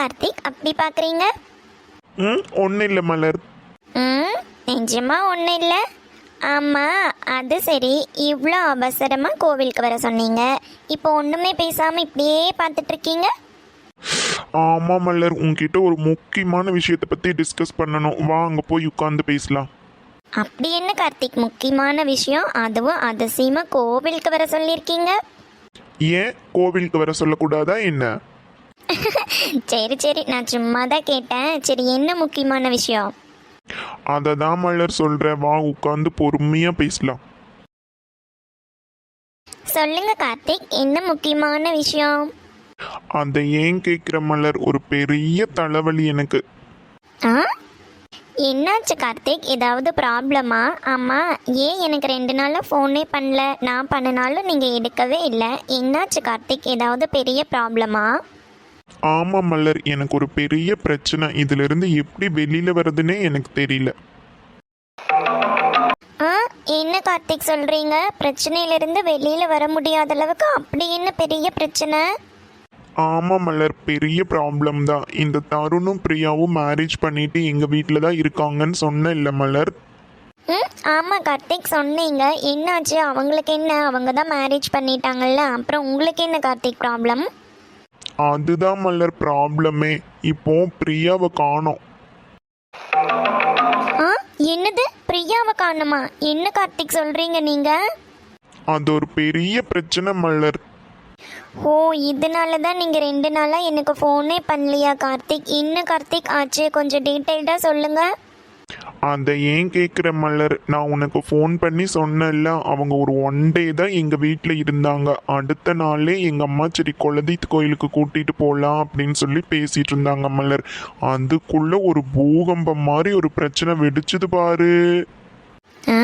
கார்த்திக் அப்படி பார்க்குறீங்க? ஒன்றும் இல்லை மலர். நிஜமா ஒன்றும் இல்லை. ஆமாம், அது சரி, இவ்வளோ அவசரமாக கோவிலுக்கு வர சொன்னீங்க, இப்போ ஒன்றுமே பேசாமல் இப்படியே பார்த்துட்ருக்கீங்க. ஆமாம் மலர், உங்ககிட்ட ஒரு முக்கியமான விஷயத்தை பற்றி டிஸ்கஸ் பண்ணணும். வா அங்கே போய் உட்காந்து பேசலாம். அப்படி என்ன கார்த்திக் முக்கியமான விஷயம், அதுவும் அதிசயமாக கோவிலுக்கு வர சொல்லியிருக்கீங்க? ஏன் கோவிலுக்கு வர சொல்லக்கூடாதா என்ன? சரி சரி, நான் சும்மா தான் கேட்டேன். சரி, என்ன முக்கியமான விஷயம்? அதை தான் மலர் சொல்கிறேன், வா உட்காந்து பொறுமையாக பேசலாம். சொல்லுங்க கார்த்திக், என்ன முக்கியமான விஷயம்? அதை ஏன் கேட்குற மலர், ஒரு பெரிய தலைவலி எனக்கு. ஆ, என்னாச்சு கார்த்திக், ஏதாவது ப்ராப்ளமா? ஆமாம், ஏன் எனக்கு 2 நாளாக ஃபோனே பண்ணல, நான் பண்ணினாலும் நீங்கள் எடுக்கவே இல்லை. என்னாச்சு கார்த்திக், ஏதாவது பெரிய ப்ராப்ளமா? ஆமாம் மலர், எனக்கு ஒரு பெரிய பிரச்சனை. இதிலிருந்து எப்படி வெளியில் வர்றதுன்னே எனக்கு தெரியல. ஆ, என்ன கார்த்திக் சொல்கிறீங்க? பிரச்சனையிலிருந்து வெளியில் வர முடியாத அளவுக்கு அப்படி என்ன பெரிய பிரச்சனை? ஆமாம் மலர், பெரிய ப்ராப்ளம் தான். இந்த தருணும் பிரியாவும் மேரேஜ் பண்ணிட்டு எங்கள் வீட்டில் தான் இருக்காங்கன்னு சொன்னேன் இல்லை மலர்? ஆமாம் கார்த்திக் சொன்னீங்க. என்னாச்சு? அவங்களுக்கு என்ன, அவங்க தான் மேரேஜ் பண்ணிட்டாங்கல்ல, அப்புறம் உங்களுக்கு என்ன கார்த்திக் ப்ராப்ளம்? அதுதான் மலர் ப்ராப்ளமே. இப்போ பிரியாவை காணோம். ஆ, என்னது, பிரியாவை காணுமா? என்ன கார்த்திக் சொல்கிறீங்க நீங்கள்? அது ஒரு பெரிய பிரச்சனை மலர். ஓ, இதனால தான் நீங்கள் 2 நாளாக எனக்கு ஃபோனே பண்ணலையா கார்த்திக்? என்ன கார்த்திக் ஆச்சு, கொஞ்சம் டீட்டெயில்டாக சொல்லுங்கள். அதை ஏன் கேட்குற மலர், நான் உனக்கு ஃபோன் பண்ணி சொன்னேன்ல, அவங்க ஒரு 1 டே தான் எங்கள் வீட்டில் இருந்தாங்க. அடுத்த நாளே எங்கள் அம்மா சரி குலதெய்வ கோயிலுக்கு கூட்டிகிட்டு போகலாம் அப்படின்னு சொல்லி பேசிகிட்டு இருந்தாங்க மலர். அதுக்குள்ளே ஒரு பூகம்பம் மாதிரி ஒரு பிரச்சனை வெடிச்சுது பாரு. ஆ,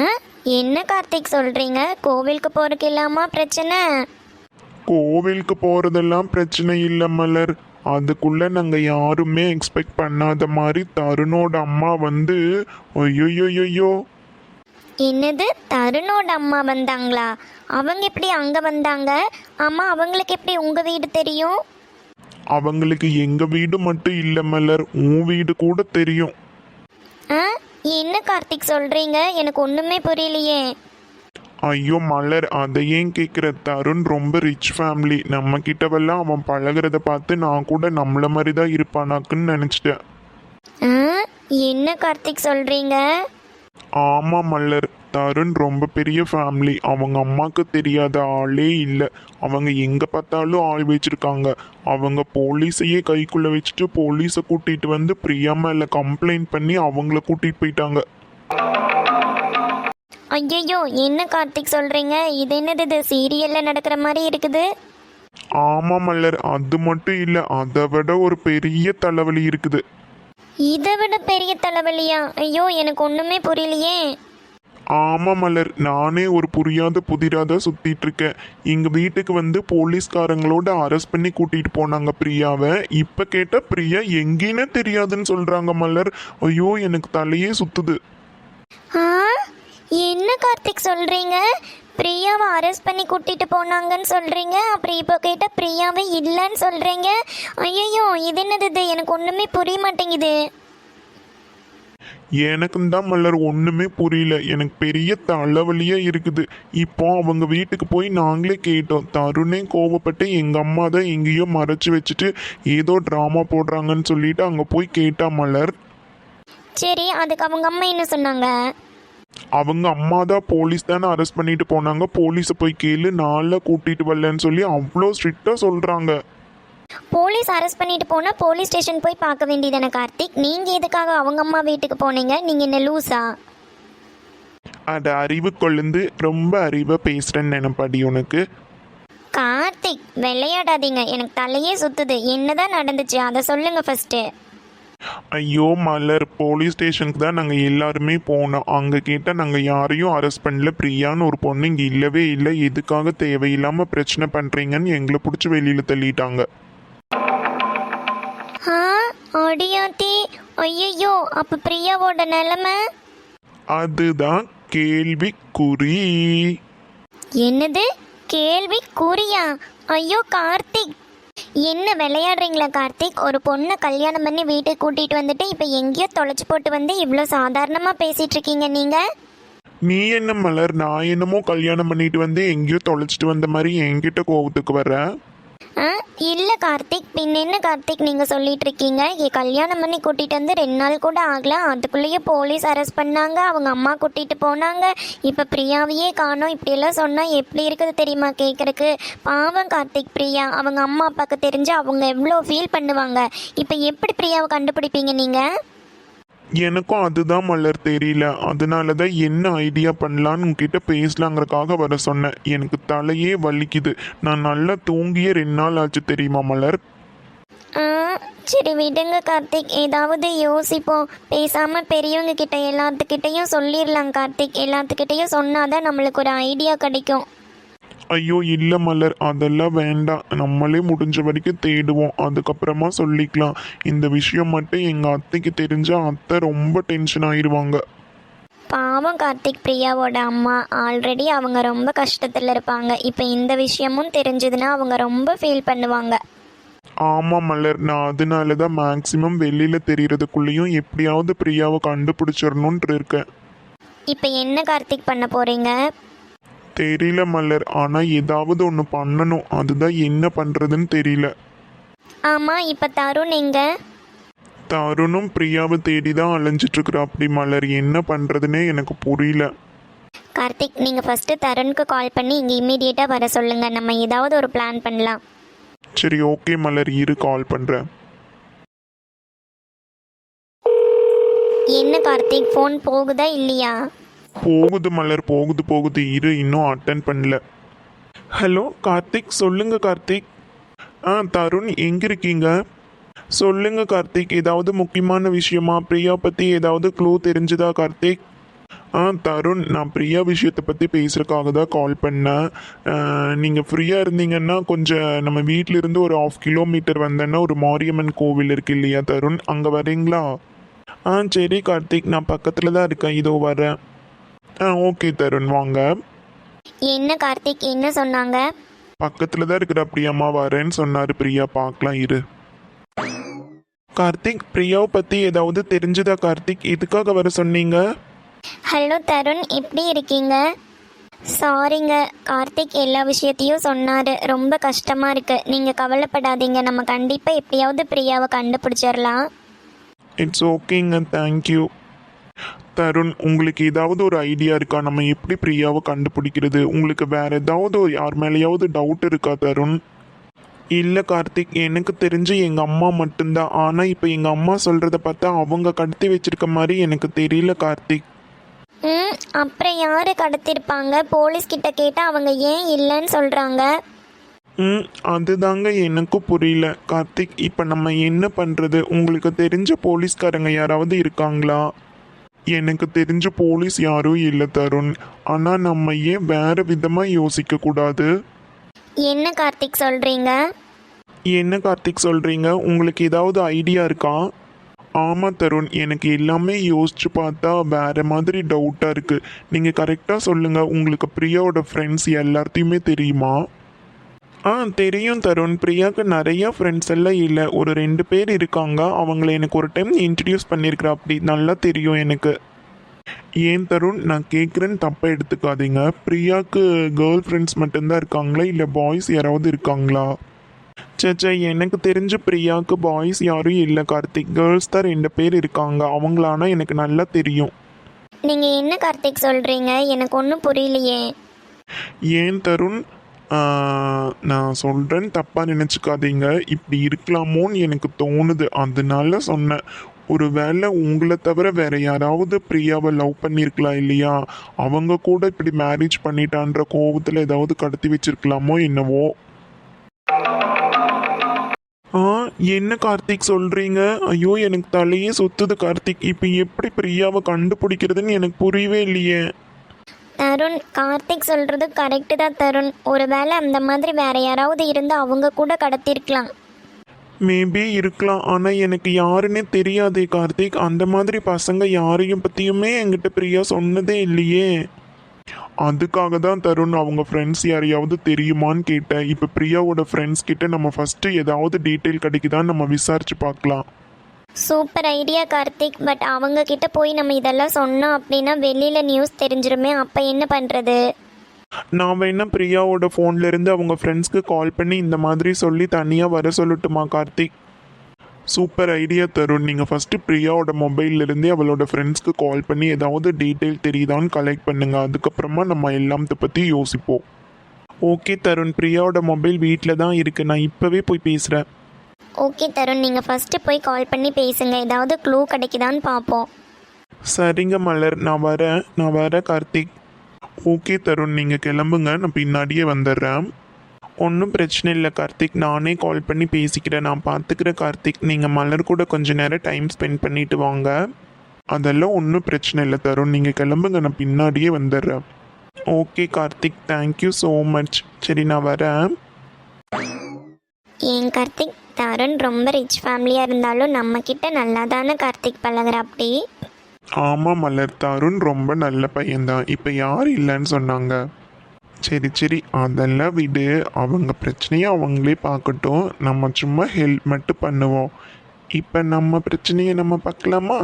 என்ன கார்த்திக் சொல்கிறீங்க? கோவிலுக்கு போகிறதுக்கு இல்லாமா பிரச்சனை? கோவிலுக்கு போகிறதெல்லாம் பிரச்சனை இல்லை மலர். அதுக்குள்ளே நாங்கள் யாருமே எக்ஸ்பெக்ட் பண்ணாத மாதிரி தருணோட அம்மா வந்து ஐயோயோயோ. என்னது, தருணோட அம்மா வந்தாங்களா? அவங்க எப்படி அங்கே வந்தாங்க? ஆமாம், அவங்களுக்கு எப்படி உங்கள் வீடு தெரியும்? அவங்களுக்கு எங்கள் வீடு மட்டும் இல்லை மலர், உன் வீடு கூட தெரியும். ஆ, என்ன கார்த்திக் சொல்கிறீங்க? எனக்கு ஒன்றுமே புரியலையே. ஐயோ மலர், அதை ஏன் கேட்குற? தருண் ரொம்ப ரிச் ஃபேமிலி. நம்ம கிட்டவெல்லாம் அவன் பழகிறத பார்த்து நான் கூட நம்மள மாதிரி தான் இருப்பானாக்குன்னு நினச்சிட்டேன். ஆ, என்ன கார்த்திக் சொல்கிறீங்க? ஆமாம் மலர், தருண் ரொம்ப பெரிய ஃபேமிலி. அவங்க அம்மாவுக்கு தெரியாத ஆளே இல்லை. அவங்க எங்கே பார்த்தாலும் ஆள் வச்சுருக்காங்க. அவங்க போலீஸையே கைக்குள்ளே வச்சுட்டு போலீஸை கூட்டிகிட்டு வந்து பிரியா மேலே கம்ப்ளைண்ட் பண்ணி அவங்கள கூட்டிகிட்டு போயிட்டாங்க. ஐயோ, என்ன கார்த்திக் சொல்கிறீங்க? இது என்னது, இது சீரியலில் நடக்கிற மாதிரி இருக்குது. ஆமாம் மலர், அது மட்டும் இல்லை, அதை விட ஒரு பெரிய தலைவலி இருக்குது. இதை விட பெரிய தலைவலியா? ஐயோ, எனக்கு ஒன்றுமே புரியலையே. ஆமாம் மலர், நானே ஒரு புரியாத புதிராக சுற்றிட்டு இருக்கேன். எங்கள் வீட்டுக்கு வந்து போலீஸ்காரங்களோட அரெஸ்ட் பண்ணி கூட்டிகிட்டு போனாங்க பிரியாவை. இப்போ கேட்டால் பிரியா எங்கேன்னு தெரியாதுன்னு சொல்கிறாங்க மலர். ஐயோ, எனக்கு தலையே சுற்றுது. ஆ, என்ன கார்த்திக் சொல்கிறீங்க? பிரியாவை அரெஸ்ட் பண்ணி கூட்டிகிட்டு போனாங்கன்னு சொல்கிறீங்க, அப்புறம் இப்போ கேட்டால் பிரியாவே இல்லைன்னு சொல்கிறீங்க. ஐயோ, இது என்னது, இது எனக்கு ஒன்றுமே புரிய மாட்டேங்குது. எனக்கும் தான் மலர் ஒன்றுமே புரியல. எனக்கு பெரிய தலைவலியாக இருக்குது. இப்போ அவங்க வீட்டுக்கு போய் நாங்களே கேட்டோம். தருணே கோவப்பட்டு எங்கள் அம்மா தான் எங்கேயோ மறைச்சி வச்சுட்டு ஏதோ ட்ராமா போடுறாங்கன்னு சொல்லிட்டு அங்கே போய் கேட்டா மலர். சரி, அதுக்கு அவங்க அம்மா என்ன சொன்னாங்க? அவங்க அம்மா தான் போலீஸ் தானே அரெஸ்ட் பண்ணிட்டு போனாங்க, போலீஸை போய் கேளு, நாளில் கூட்டிகிட்டு வரலன்னு சொல்லி அவ்வளோ ஸ்ட்ரிக்டாக சொல்கிறாங்க. போலீஸ் அரெஸ்ட் பண்ணிட்டு போனால் போலீஸ் ஸ்டேஷன் போய் பார்க்க வேண்டியதானே கார்த்திக்? நீங்கள் எதுக்காக அவங்க அம்மா வீட்டுக்கு போனீங்க? நீங்கள் என்ன லூஸா? அது அறிவு கொழுந்து ரொம்ப அறிவாக பேசுகிறேன்னு நினைப்பாடி உனக்கு. கார்த்திக் விளையாடாதீங்க, எனக்கு தலையே சுத்துது. என்னதான் நடந்துச்சு அதை சொல்லுங்க ஃபர்ஸ்ட்டு. ஐயோ மலர், போலீஸ் ஸ்டேஷனுக்கு தான் நாங்கள் எல்லாருமே போனோம். அங்கே கேட்டால் நாங்கள் யாரையும் அரெஸ்ட் பண்ணல, பிரியான்னு ஒரு பொண்ணு இங்கே இல்லவே இல்லை, எதுக்காக தேவையில்லாமல் பிரச்சனை பண்ணுறீங்கன்னு எங்களை பிடிச்சி வெளியில் தள்ளிட்டாங்க. ஆ, அடியாத்தி, ஐயோ, அப்போ பிரியாவோட நிலைமை? அதுதான் கேள்விக்குறி. என்னது, கேள்விக்குறியா? ஐயோ கார்த்திக், என்ன விளையாடுறீங்களா கார்த்திக்? ஒரு பொண்ணை கல்யாணம் பண்ணி வீட்டுக்கு கூட்டிட்டு வந்துட்டு இப்போ எங்கேயோ தொலைச்சு போட்டு வந்து இவ்வளோ சாதாரணமாக பேசிட்டு இருக்கீங்க நீங்க. நீ என்ன மலர், நான் என்னமோ கல்யாணம் பண்ணிட்டு வந்து எங்கேயோ தொலைச்சிட்டு வந்த மாதிரி என்கிட்ட கோவத்துக்கு வர? ஆ இல்லை கார்த்திக், பின் என்ன கார்த்திக் நீங்கள் சொல்லிட்டு இருக்கீங்க? கல்யாணம் பண்ணி கூட்டிகிட்டு வந்து 2 நாள் கூட ஆகல, அதுக்குள்ளேயே போலீஸ் அரெஸ்ட் பண்ணாங்க, அவங்க அம்மா கூட்டிகிட்டு போனாங்க, இப்போ பிரியாவையே காணோம். இப்படியெல்லாம் சொன்னால் எப்படி இருக்குது தெரியுமா கேட்குறக்கு? பாவம் கார்த்திக், பிரியா அவங்க அம்மா அப்பாவுக்கு தெரிஞ்சு அவங்க எவ்வளோ ஃபீல் பண்ணுவாங்க. இப்போ எப்படி பிரியாவை கண்டுபிடிப்பீங்க நீங்கள்? எனக்கும் அதுதான் மலர் தெரியல. அதனால தான் என்ன ஐடியா பண்ணலான்னு உங்ககிட்ட பேசலாங்கிறக்காக வர சொன்னேன். எனக்கு தலையே வலிக்குது. நான் நல்லா தூங்கியே 2 நாள் ஆச்சு தெரியுமா மலர்? ஆ சரி விடுங்க கார்த்திக், ஏதாவது யோசிப்போம். பேசாமல் பெரியவங்க கிட்ட எல்லாத்துக்கிட்டையும் சொல்லிடலாம் கார்த்திக். எல்லாத்துக்கிட்டையும் சொன்னாதான் நம்மளுக்கு ஒரு ஐடியா கிடைக்கும். ஐயோ இல்லை மலர், அதெல்லாம் வேண்டாம். நம்மளே முடிஞ்ச வரைக்கும் தேடுவோம், அதுக்கப்புறமா சொல்லிக்கலாம். இந்த விஷயம் மட்டும் எங்கள் அத்தைக்கு தெரிஞ்சால் அத்தை ரொம்ப டென்ஷன் ஆயிடுவாங்க. பாவம் கார்த்திக், பிரியாவோட அம்மா ஆல்ரெடி அவங்க ரொம்ப கஷ்டத்தில் இருப்பாங்க. இப்போ இந்த விஷயமும் தெரிஞ்சதுன்னா அவங்க ரொம்ப ஃபீல் பண்ணுவாங்க. ஆமாம் மலர், நான் அதனால தான் மேக்ஸிமம் வெளியில் தெரியறதுக்குள்ளேயும் எப்படியாவது பிரியாவை கண்டுபிடிச்சிடணுன்ட்டு இருக்கேன். இப்போ என்ன கார்த்திக் பண்ண போகிறீங்க? தெரியல மலர், ஆனால் ஏதாவது ஒன்று பண்ணணும். அதுதான் என்ன பண்ணுறதுன்னு தெரியல. ஆமாம், இப்போ தருண் எங்க? தருணும் பிரியாவை தேடி தான் அலைஞ்சிட்ருக்குற. அப்படி மலர், என்ன பண்ணுறதுனே எனக்கு புரியல. கார்த்திக், நீங்கள் ஃபஸ்ட்டு தருணுக்கு கால் பண்ணி இங்கே இம்மீடியட்டாக வர சொல்லுங்கள். நம்ம ஏதாவது ஒரு பிளான் பண்ணலாம். சரி ஓகே மலர், இரு கால் பண்ணுறேன். என்ன கார்த்திக், ஃபோன் போகுதா இல்லையா? போகுது மலர், போகுது. இரு, இன்னும் அட்டன் பண்ணல. ஹலோ கார்த்திக், சொல்லுங்க கார்த்திக். தருண் எங்கே இருக்கீங்க? சொல்லுங்க கார்த்திக், ஏதாவது முக்கியமான விஷயமா? பிரியா பற்றி ஏதாவது க்ளூ தெரிஞ்சுதா கார்த்திக்? தருண், நான் பிரியா விஷயத்தை பற்றி பேசுகிறதுக்காக தான் கால் பண்ணேன். நீங்கள் ஃப்ரீயாக இருந்தீங்கன்னா கொஞ்சம் நம்ம வீட்டிலிருந்து ஒரு 1/2 கிலோமீட்டர் வந்தேன்னா ஒரு மாரியம்மன் கோவில் இருக்கு இல்லையா தருண், அங்கே வரீங்களா? சரி கார்த்திக், நான் பக்கத்தில் தான் இருக்கேன், இதோ வரேன். ஓகே தருண், வாங்க. என்ன கார்த்திக், என்ன சொன்னாங்க? பக்கத்தில் தான் இருக்கிற பிரியாம்மா வரேன்னு சொன்னார். பிரியா பார்க்கலாம், இரு. கார்த்திக், பிரியாவை பற்றி ஏதாவது தெரிஞ்சுதா கார்த்திக்? எதுக்காக வர சொன்னீங்க? ஹலோ தருண், எப்படி இருக்கீங்க? சாரிங்க கார்த்திக், எல்லா விஷயத்தையும் சொன்னார். ரொம்ப கஷ்டமாக இருக்குது. நீங்கள் கவலைப்படாதீங்க, நம்ம கண்டிப்பாக எப்படியாவது பிரியாவை கண்டுபிடிச்சிடலாம். இட்ஸ் ஓகேங்க, தேங்க்யூ. தருண், உங்களுக்கு ஏதாவது ஒரு ஐடியா இருக்கா? நம்ம எப்படி பிரியாவை கண்டுபிடிக்கிறது? உங்களுக்கு வேற ஏதாவது யார் மேலேயாவது டவுட் இருக்கா தருண்? இல்லை கார்த்திக், எனக்கு தெரிஞ்சு எங்கள் அம்மா மட்டும்தான். ஆனால் இப்போ எங்கள் அம்மா சொல்கிறத பார்த்தா அவங்க கடத்தி வச்சிருக்க மாதிரி எனக்கு தெரியல கார்த்திக். அப்புறம் யார் கடத்திருப்பாங்க? போலீஸ்கிட்ட கேட்டால் அவங்க ஏன் இல்லைன்னு சொல்கிறாங்க. அதுதாங்க எனக்கும் புரியல கார்த்திக். இப்போ நம்ம என்ன பண்ணுறது? உங்களுக்கு தெரிஞ்ச போலீஸ்காரங்க யாராவது இருக்காங்களா? எனக்கு தெரிஞ்ச போலீஸ் யாரும் இல்லை தருண். ஆனால் நம்ம ஏன் வேற விதமாக யோசிக்க கூடாது? என்ன கார்த்திக் சொல்கிறீங்க? என்ன கார்த்திக் சொல்கிறீங்க? உங்களுக்கு ஏதாவது ஐடியா இருக்கா? ஆமாம் தருண், எனக்கு எல்லாமே யோசிச்சு பார்த்தா வேற மாதிரி டவுட்டாக இருக்குது. நீங்கள் கரெக்டாக சொல்லுங்கள். உங்களுக்கு பிரியாவோட ஃப்ரெண்ட்ஸ் எல்லாத்தையுமே தெரியுமா? தெரியும் தருண். பிரியாவுக்கு நிறையா ஃப்ரெண்ட்ஸ் எல்லாம் இல்லை, ஒரு 2 பேர் இருக்காங்க. அவங்கள எனக்கு ஒரு டைம் இன்ட்ரடியூஸ் பண்ணியிருக்கிறா. அப்படி நல்லா தெரியும் எனக்கு. ஏன் தருண், நான் கேட்குறேன்னு தப்பாக எடுத்துக்காதீங்க. பிரியாவுக்கு கேர்ள் ஃப்ரெண்ட்ஸ் மட்டும்தான் இருக்காங்களா, இல்லை பாய்ஸ் யாராவது இருக்காங்களா? சேச்சா, எனக்கு தெரிஞ்ச பிரியாவுக்கு பாய்ஸ் யாரும் இல்லை கார்த்திக். கேர்ள்ஸ் தான் 2 பேர் இருக்காங்க. அவங்களானா எனக்கு நல்லா தெரியும். நீங்கள் என்ன கார்த்திக் சொல்கிறீங்க? எனக்கு ஒன்றும் புரியலையே. ஏன் தருண், நான் சொல்கிறேன்னு தப்பாக நினச்சிக்காதீங்க. இப்படி இருக்கலாமோன்னு எனக்கு தோணுது, அதனால சொன்னேன். ஒரு வேளை உங்களை தவிர வேற யாராவது பிரியாவை லவ் பண்ணியிருக்கலாம் இல்லையா? அவங்க கூட இப்படி மேரேஜ் பண்ணிட்டான்ற கோபத்தில் ஏதாவது கடத்தி வச்சிருக்கலாமோ என்னவோ. என்ன கார்த்திக் சொல்கிறீங்க? ஐயோ, எனக்கு தலையே சுத்துது கார்த்திக். இப்போ எப்படி பிரியாவை கண்டுபிடிக்கிறதுன்னு எனக்கு புரியவே இல்லையே. தருண், கார்த்திக் சொல்கிறது கரெக்டு தான் தருண். ஒரு வேளை அந்த மாதிரி வேற யாராவது இருந்து அவங்க கூட கடத்திருக்கலாம். மேபி இருக்கலாம். ஆனால் எனக்கு யாருன்னே தெரியாதே கார்த்திக். அந்த மாதிரி பசங்க யாரையும் பற்றியுமே என்கிட்ட பிரியா சொன்னதே இல்லையே. அதுக்காக தான் தருண் அவங்க ஃப்ரெண்ட்ஸ் யாரையாவது தெரியுமான்னு கேட்டேன். இப்போ பிரியாவோட ஃப்ரெண்ட்ஸ் கிட்ட நம்ம ஃபஸ்ட்டு ஏதாவது டீட்டெயில் கிடைக்குதான்னு நம்ம விசாரிச்சு பார்க்கலாம். Super idea Karthik. பட் அவங்க கிட்ட போய் நம்ம இதெல்லாம் சொன்னோம் அப்படின்னா வெளியில் நியூஸ் தெரிஞ்சிருமே, அப்போ என்ன பண்ணுறது? நான் வேணா பிரியாவோட ஃபோன்ல இருந்து அவங்க ஃப்ரெண்ட்ஸ்க்கு கால் பண்ணி இந்த மாதிரி சொல்லி தனியாக வர சொல்லட்டுமா கார்த்திக்? Super idea Tarun. நீங்கள் ஃபஸ்ட்டு பிரியாவோட மொபைல்லேருந்தே அவளோட ஃப்ரெண்ட்ஸ்க்கு கால் பண்ணி ஏதாவது டீட்டெயில் தெரியுதான்னு கலெக்ட் பண்ணுங்க. அதுக்கப்புறமா நம்ம எல்லாத்த பற்றி யோசிப்போம். ஓகே தருண், பிரியாவோட மொபைல் வீட்டில் தான் இருக்குது. நான் இப்போவே போய் பேசுகிறேன். ஓகே தருண், நீங்கள் ஃபஸ்ட்டு போய் கால் பண்ணி பேசுங்க, ஏதாவது க்ளூ கிடைக்குதான்னு பார்ப்போம். சரிங்க மலர், நான் வரேன் கார்த்திக். ஓகே தருண், நீங்கள் கிளம்புங்க, நான் பின்னாடியே வந்துடுறேன். ஒன்றும் பிரச்சனை இல்லை கார்த்திக், நானே கால் பண்ணி பேசிக்கிறேன். நான் பார்த்துக்கிறேன் கார்த்திக். நீங்கள் மலர் கூட கொஞ்ச நேரம் டைம் ஸ்பெண்ட் பண்ணிட்டு வாங்க. அதெல்லாம் ஒன்றும் பிரச்சனை இல்லை தருண், நீங்கள் கிளம்புங்க, நான் பின்னாடியே வந்துடுறேன். Okay Karthik, thank you so much. சரி, நான் வரேன். ஏன் கார்த்திக், தருண் ரொம்ப ரிச் ஃபேமிலியாக இருந்தாலும் நம்மக்கிட்ட நல்லா தானே கார்த்திக் பழகுற அப்படி? ஆமாம் மலர், தருண் ரொம்ப நல்ல பையன்தான். இப்போ யார் இல்லைன்னு சொன்னாங்க? சரி அதெல்லாம் விடு, அவங்க பிரச்சனையை அவங்களே பார்க்கட்டும். நம்ம சும்மா ஹெல்ப் மட்டும் பண்ணுவோம். இப்போ நம்ம பிரச்சனையை நம்ம பார்க்கலாமா?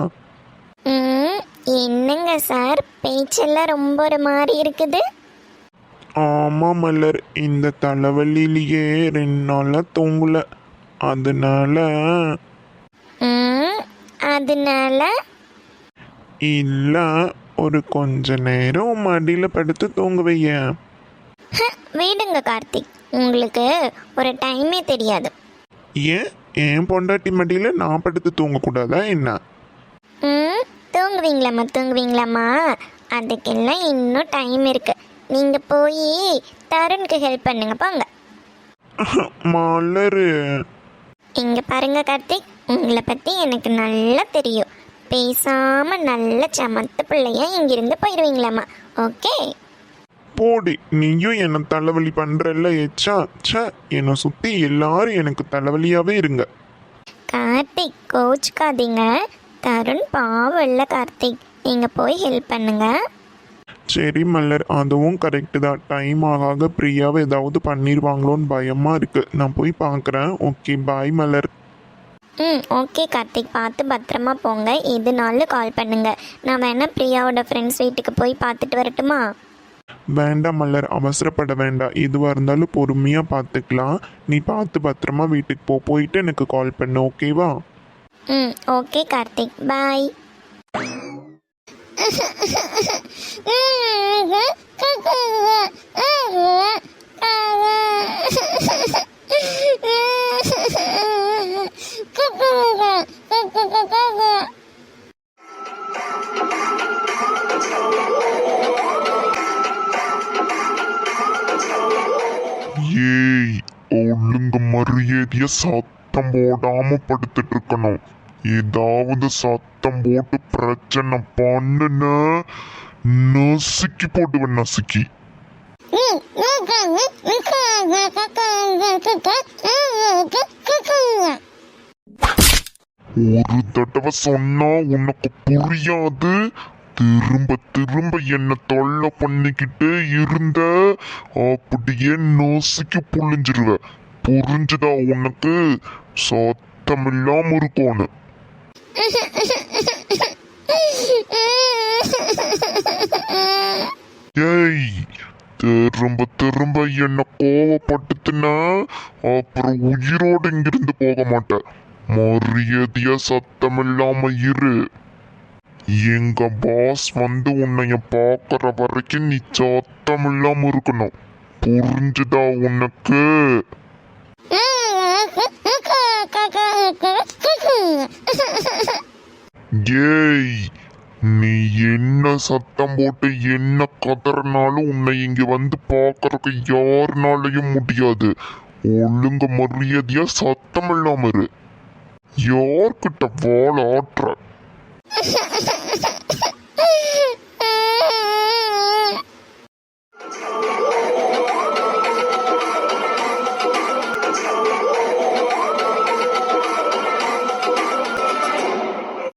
என்னங்க சார், பேச்செல்லாம் ரொம்ப ஒரு மாதிரி இருக்குது. ஆமாம் மலர், இந்த தலைவலியிலேயே 2 நாளாக தூங்கல. அதனால அதனால இல்லை, ஒரு கொஞ்ச நேரம் மடியில் படுத்து தூங்க வையேன். விடுங்க கார்த்திக், உங்களுக்கு ஒரு டைமே தெரியாது. ஏன் பொண்டாட்டி மடியில் நான் படுத்து தூங்கக்கூடாதா என்ன? தூங்குவீங்களாம்மா, அதுக்கெல்லாம் இன்னும் டைம் இருக்கு. நீங்கள் போய் தருணுக்கு ஹெல்ப் பண்ணுங்க போங்க. மலர், இங்கே பாருங்க கார்த்திக், உங்களை பற்றி எனக்கு நல்லா தெரியும். பேசாமல் நல்ல சமத்து பிள்ளையா இங்கிருந்து போயிடுவீங்களாம்மா. ஓகே, போடி, நீயும் என்ன தலைவலி பண்றல்ல எச்சா. என்னை சுற்றி எல்லாரும் எனக்கு தலைவலியாகவே இருங்க. கார்த்திக் கோச்சுக்காதீங்க. தருண் பாவம் இல்லை கார்த்திக், நீங்கள் போய் ஹெல்ப் பண்ணுங்க. சரி மலர், அதுவும் கரெக்டு தான். டைம் ஆக பிரியாவை ஏதாவது பண்ணிடுவாங்களோன்னு பயமாக இருக்குது. நான் போய் பார்க்குறேன். ஓகே, பாய் மலர். ஓகே கார்த்திக், பார்த்து பத்திரமா போங்க. எதுனாலும் கால் பண்ணுங்க. நான் வேணா பிரியாவோட ஃப்ரெண்ட்ஸ் வீட்டுக்கு போய் பார்த்துட்டு வரட்டுமா? வேண்டாம் மலர், அவசரப்பட வேண்டாம். எதுவாக இருந்தாலும் பொறுமையாக பார்த்துக்கலாம். நீ பார்த்து பத்திரமா வீட்டுக்கு போயிட்டு எனக்கு கால் பண்ணு, ஓகேவா? ஓகே கார்த்திக், பாய். ஏய், ஒழுங்கு மரியாதைய சத்தம் போடாம படுத்துட்டு இருக்கணும். ஏதாவது சத்தம் போட்டு பிரச்சனை பண்ணுன நசுக்கி போட்டுவன், நசுக்கி. ஒரு தடவை சொன்னா உனக்கு புரியாது. திரும்ப என்ன தொல்லை பண்ணிக்கிட்டே இருந்த அப்படியே நோசிக்கு புழிஞ்சிருவ. புரிஞ்சுதா உனக்கு? சத்தமில்லாம இருக்கணும். ஏய், திரும்ப என்ன கோவப்பட்டுனா அப்புறம் உயிரோடு இங்கிருந்து போக மாட்டேன். மரியாதையா சத்தமில்லாம இரு. எங்க பாஸ் வந்து உன்னைய பார்க்கற வரைக்கும் நீ சத்தமில்லாம இருக்கணும். புரிஞ்சுதா உனக்கு? ஏய், நீ என்ன சத்தம் போட்டு என்ன கதறனாலும் உன்னை இங்க வந்து பார்க்கறதுக்கு யாருனாலையும் முடியாது. ஒழுங்கு மரியாதையா சத்தம் இல்லாம இரு. யார்கிட்ட வாழ ஆற்ற?